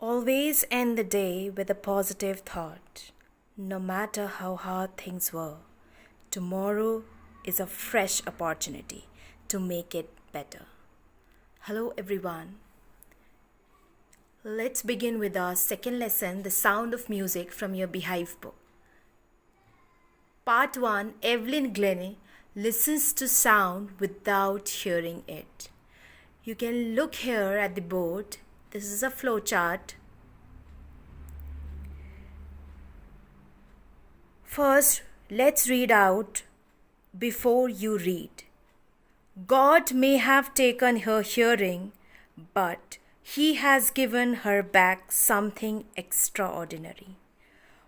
Always end the day with a positive thought. No matter how hard things were, tomorrow is a fresh opportunity to make it better. Hello, everyone. Let's begin with our second lesson, The Sound of Music from your Beehive book. Part 1, Evelyn Glennie listens to sound without hearing it. You can look here at the board. This is a flowchart. First, let's read out before you read. God may have taken her hearing, but He has given her back something extraordinary.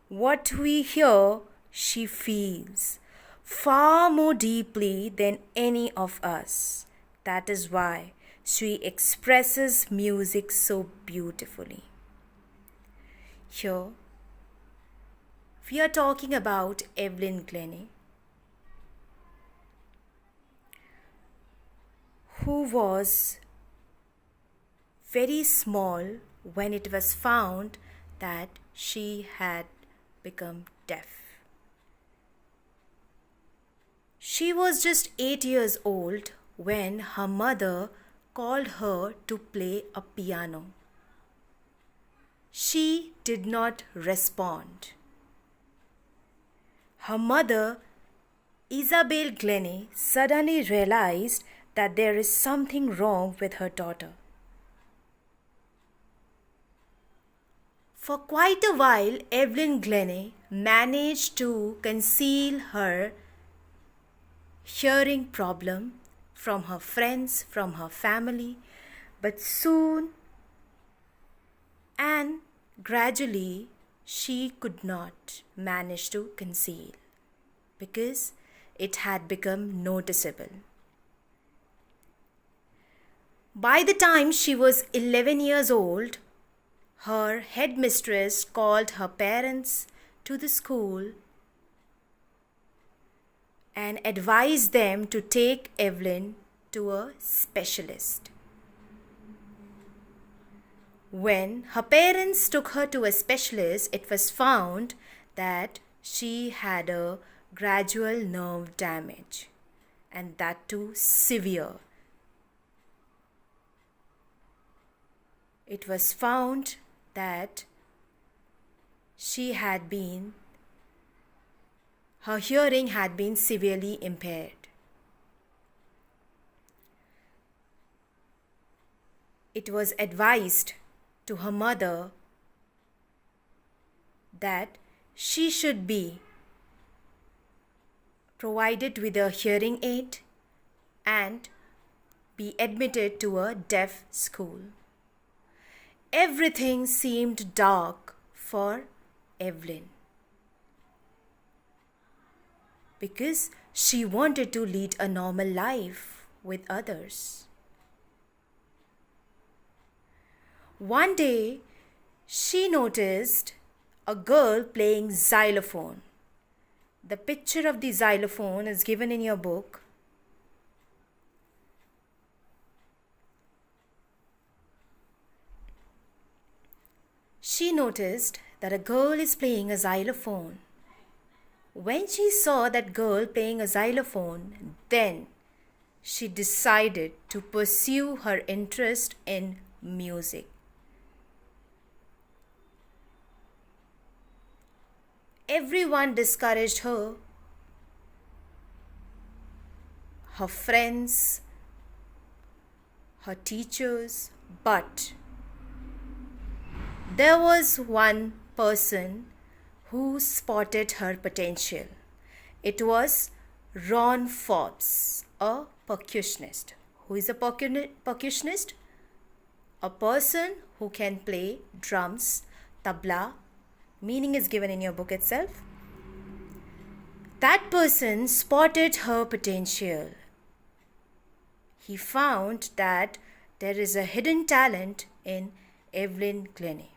What we hear, she feels far more deeply than any of us. That is why she expresses music so beautifully. Here, we are talking about Evelyn Glennie, who was very small when it was found that she had become deaf. She was just 8 years old when her mother called her to play a piano. She did not respond. Her mother, Isabel Glennie, suddenly realized that there is something wrong with her daughter. For quite a while, Evelyn Glennie managed to conceal her hearing problem from her friends, from her family, but soon and gradually she could not manage to conceal because it had become noticeable. By the time she was 11 years old, her headmistress called her parents to the school and advised them to take Evelyn to a specialist. When her parents took her to a specialist, it was found that she had a gradual nerve damage, and that too severe. It was found that her hearing had been severely impaired. It was advised to her mother that she should be provided with a hearing aid and be admitted to a deaf school. Everything seemed dark for Evelyn because she wanted to lead a normal life with others. One day, she noticed a girl playing xylophone. The picture of the xylophone is given in your book. She noticed that a girl is playing a xylophone. When she saw that girl playing a xylophone, then she decided to pursue her interest in music. Everyone discouraged her. Her friends, her teachers, but there was one person who spotted her potential. It was Ron Forbes, a percussionist. Who is a percussionist? A person who can play drums, tabla. Meaning is given in your book itself. That person spotted her potential. He found that there is a hidden talent in Evelyn Glennie.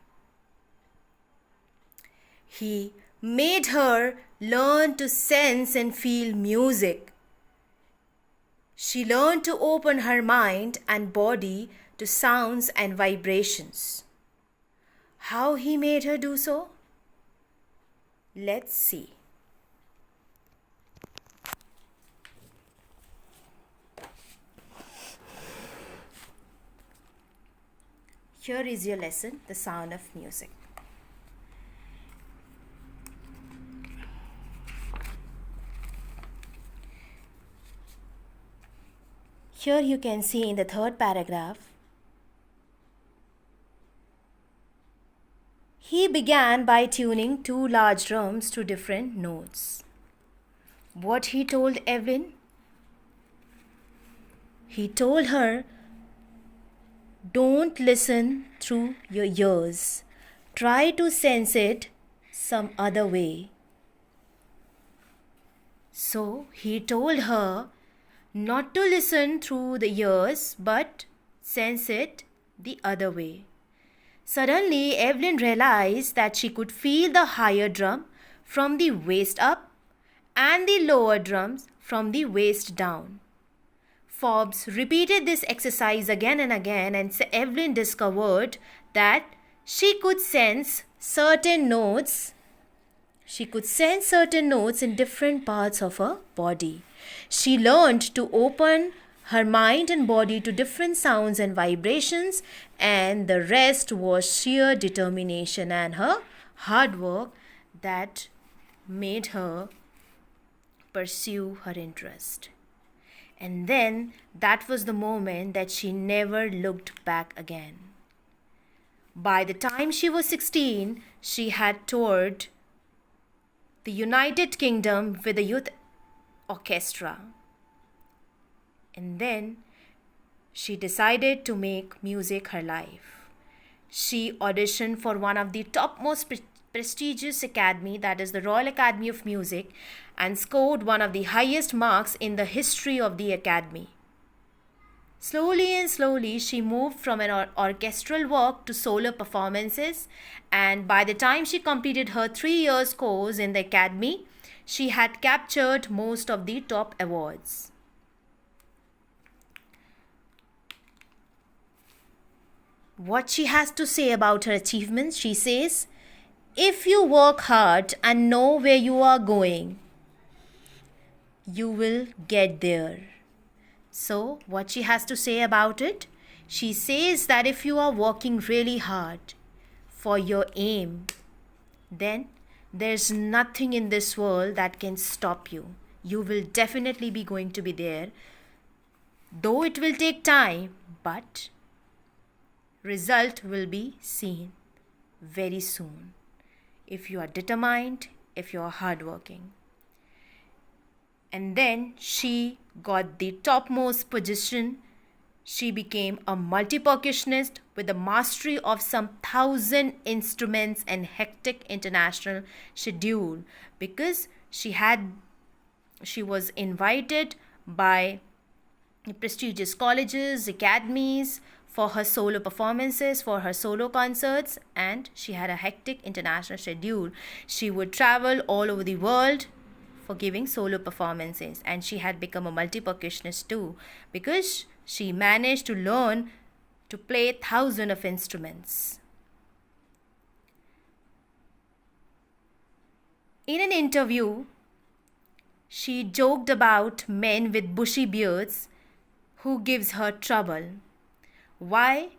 He made her learn to sense and feel music. She learned to open her mind and body to sounds and vibrations. How he made her do so? Let's see. Here is your lesson, The Sound of Music. Here you can see in the third paragraph, he began by tuning two large drums to different notes. What he told Evelyn? He told her, don't listen through your ears. Try to sense it some other way. So he told her not to listen through the ears but sense it the other way. Suddenly, Evelyn realized that she could feel the higher drum from the waist up and the lower drums from the waist down. Forbes repeated this exercise again and again, and Evelyn discovered that she could sense certain notes. She could sense certain notes in different parts of her body. She learned to open her mind and body to different sounds and vibrations, and the rest was sheer determination and her hard work that made her pursue her interest. And then that was the moment that she never looked back again. By the time she was 16, she had toured the United Kingdom with a youth orchestra. And then she decided to make music her life. She auditioned for one of the topmost prestigious academy, that is the Royal Academy of Music, and scored one of the highest marks in the history of the academy. Slowly and slowly, she moved from an orchestral work to solo performances, and by the time she completed her 3 years course in the academy, she had captured most of the top awards. What she has to say about her achievements, she says, if you work hard and know where you are going, you will get there. So, what she has to say about it? She says that if you are working really hard for your aim, then there's nothing in this world that can stop you. You will definitely be going to be there. Though it will take time, but result will be seen very soon. If you are determined, if you are hardworking. And then she got the topmost position. She became a multi-percussionist with a mastery of some 1,000 instruments and hectic international schedule, because she was invited by prestigious colleges, academies for her solo performances, for her solo concerts, and she had a hectic international schedule. She would travel all over the world for giving solo performances, and she had become a multi-percussionist too, because she managed to learn to play 1,000 of instruments. In an interview, she joked about men with bushy beards who gives her trouble. Why?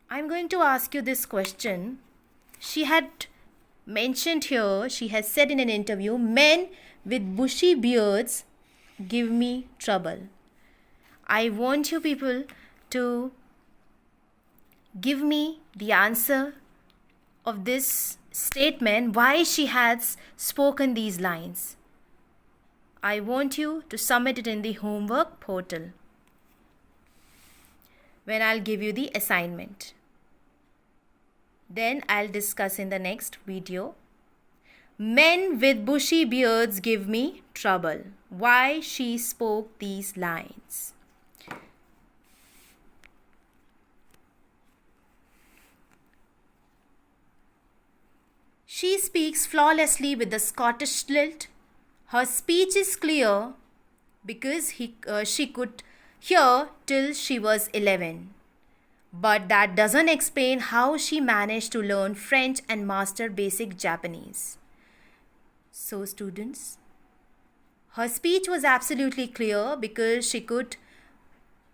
I'm going to ask you this question. She had mentioned here, she has said in an interview, men with bushy beards give me trouble. I want you people to give me the answer of this statement, why she has spoken these lines. I want you to submit it in the homework portal when I'll give you the assignment. Then I'll discuss in the next video. Men with bushy beards give me trouble. Why she spoke these lines. She speaks flawlessly with the Scottish lilt. Her speech is clear because she could hear till she was 11. But that doesn't explain how she managed to learn French and master basic Japanese. So, students, her speech was absolutely clear because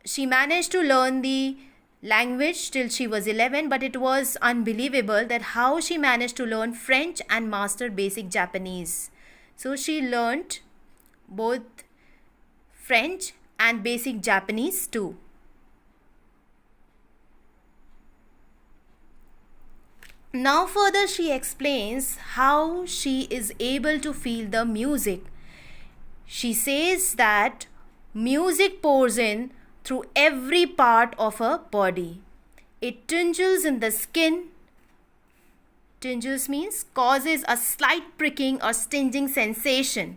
she managed to learn the language till she was 11, but it was unbelievable that how she managed to learn French and master basic Japanese. So she learned both French and basic Japanese too. Now further she explains how she is able to feel the music. She says that music pours in through every part of her body. It tingles in the skin. Tingles means causes a slight pricking or stinging sensation.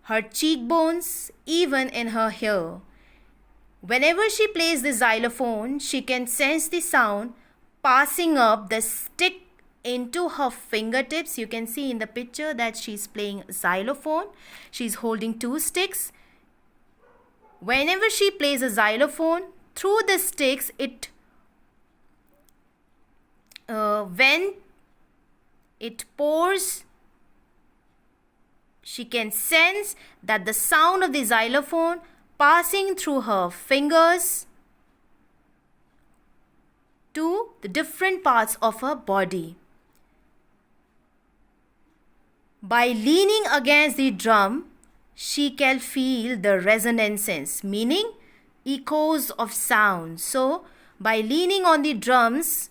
Her cheekbones, even in her hair. Whenever she plays the xylophone, she can sense the sound passing up the stick into her fingertips. You can see in the picture that she's playing xylophone. She's holding two sticks. Whenever she plays a xylophone, through the sticks, when it pours, she can sense that the sound of the xylophone passing through her fingers to the different parts of her body. By leaning against the drum, she can feel the resonances, meaning echoes of sound. So, by leaning on the drums,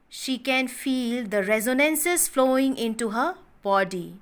she can feel the resonances flowing into her body.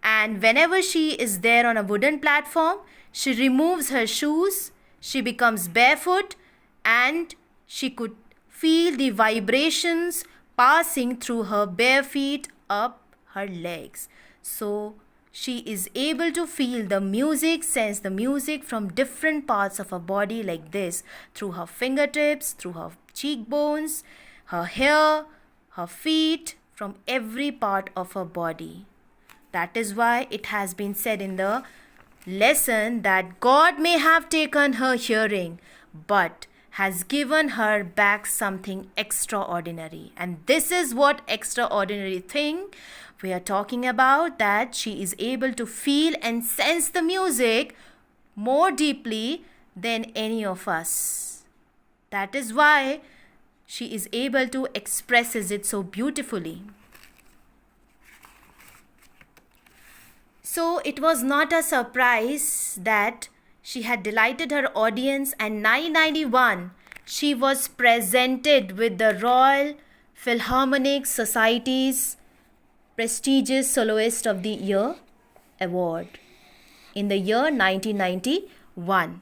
And whenever she is there on a wooden platform, she removes her shoes, she becomes barefoot, and she could feel the vibrations passing through her bare feet up her legs. So she is able to feel the music, sense the music from different parts of her body like this, through her fingertips, through her cheekbones, her hair, her feet, from every part of her body. That is why it has been said in the lesson that God may have taken her hearing, but has given her back something extraordinary. And this is what extraordinary thing we are talking about, that she is able to feel and sense the music more deeply than any of us. That is why she is able to express it so beautifully. So it was not a surprise that she had delighted her audience, and 1991 she was presented with the Royal Philharmonic Society's prestigious Soloist of the Year award in the year 1991.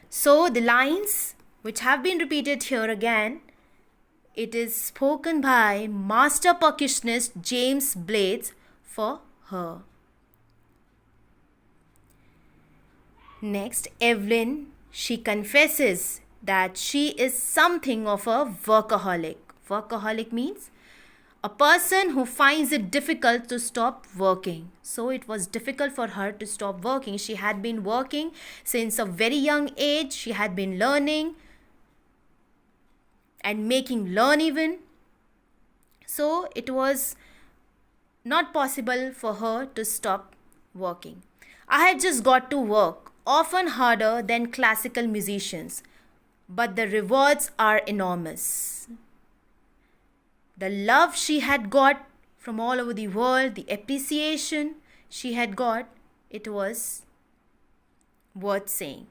So the lines which have been repeated here again, it is spoken by master percussionist James Blades for her. Next, Evelyn, she confesses that she is something of a workaholic. Workaholic means a person who finds it difficult to stop working. So it was difficult for her to stop working. She had been working since a very young age. She had been learning and making learn even. So it was not possible for her to stop working. I had just got to work, often harder than classical musicians, but the rewards are enormous. The love she had got from all over the world, the appreciation she had got, it was worth saying.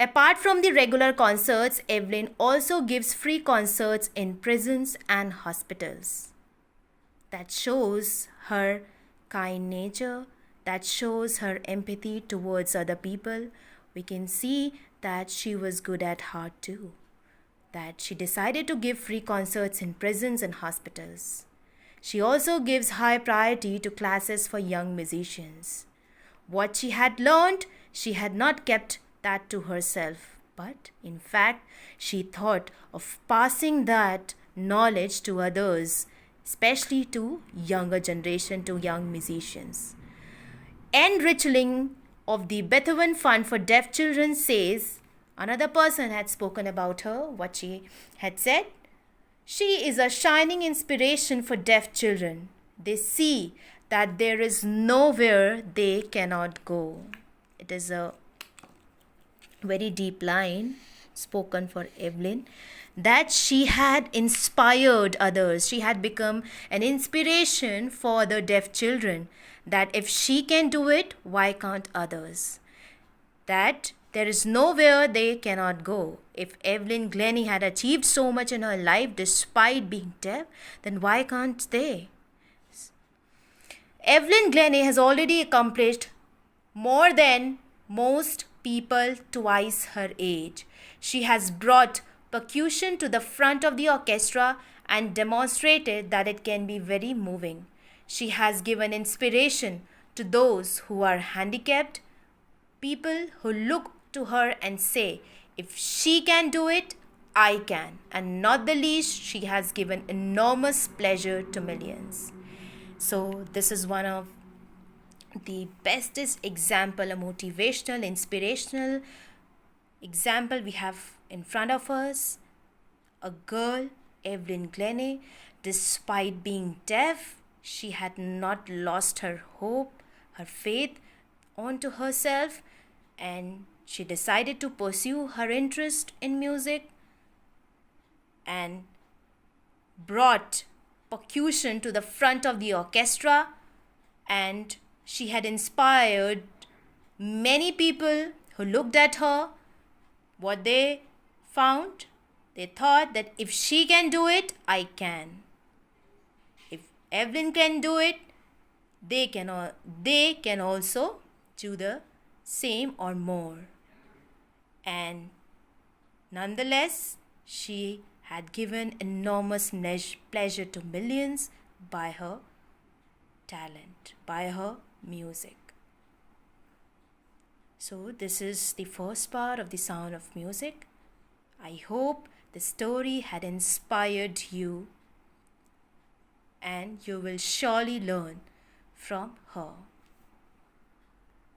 Apart from the regular concerts, Evelyn also gives free concerts in prisons and hospitals. That shows her kind nature, that shows her empathy towards other people. We can see that she was good at heart too, that she decided to give free concerts in prisons and hospitals. She also gives high priority to classes for young musicians. What she had learned, she had not kept that to herself, but in fact, she thought of passing that knowledge to others, especially to younger generation, to young musicians. Anne Richling of the Beethoven Fund for Deaf Children says, Another person had spoken about her, what she had said. She is a shining inspiration for deaf children. They see that there is nowhere they cannot go. It is a very deep line spoken for Evelyn, that she had inspired others. She had become an inspiration for the deaf children. That if she can do it, why can't others? That there is nowhere they cannot go. If Evelyn Glennie had achieved so much in her life despite being deaf, then why can't they? Evelyn Glennie has already accomplished more than most people twice her age. She has brought percussion to the front of the orchestra and demonstrated that it can be very moving. She has given inspiration to those who are handicapped, people who look to her and say, if she can do it, I can. And not the least, she has given enormous pleasure to millions. So this is one of the bestest example, a motivational, inspirational example we have in front of us. A girl, Evelyn Glennie, despite being deaf, she had not lost her hope, her faith onto herself, and she decided to pursue her interest in music and brought percussion to the front of the orchestra, and she had inspired many people who looked at her. What they found? They thought that if she can do it, I can. If Evelyn can do it, they can also do the same or more. And nonetheless, she had given enormous pleasure to millions by her talent, by her music. So this is the first part of The Sound of Music. I hope the story had inspired you and you will surely learn from her.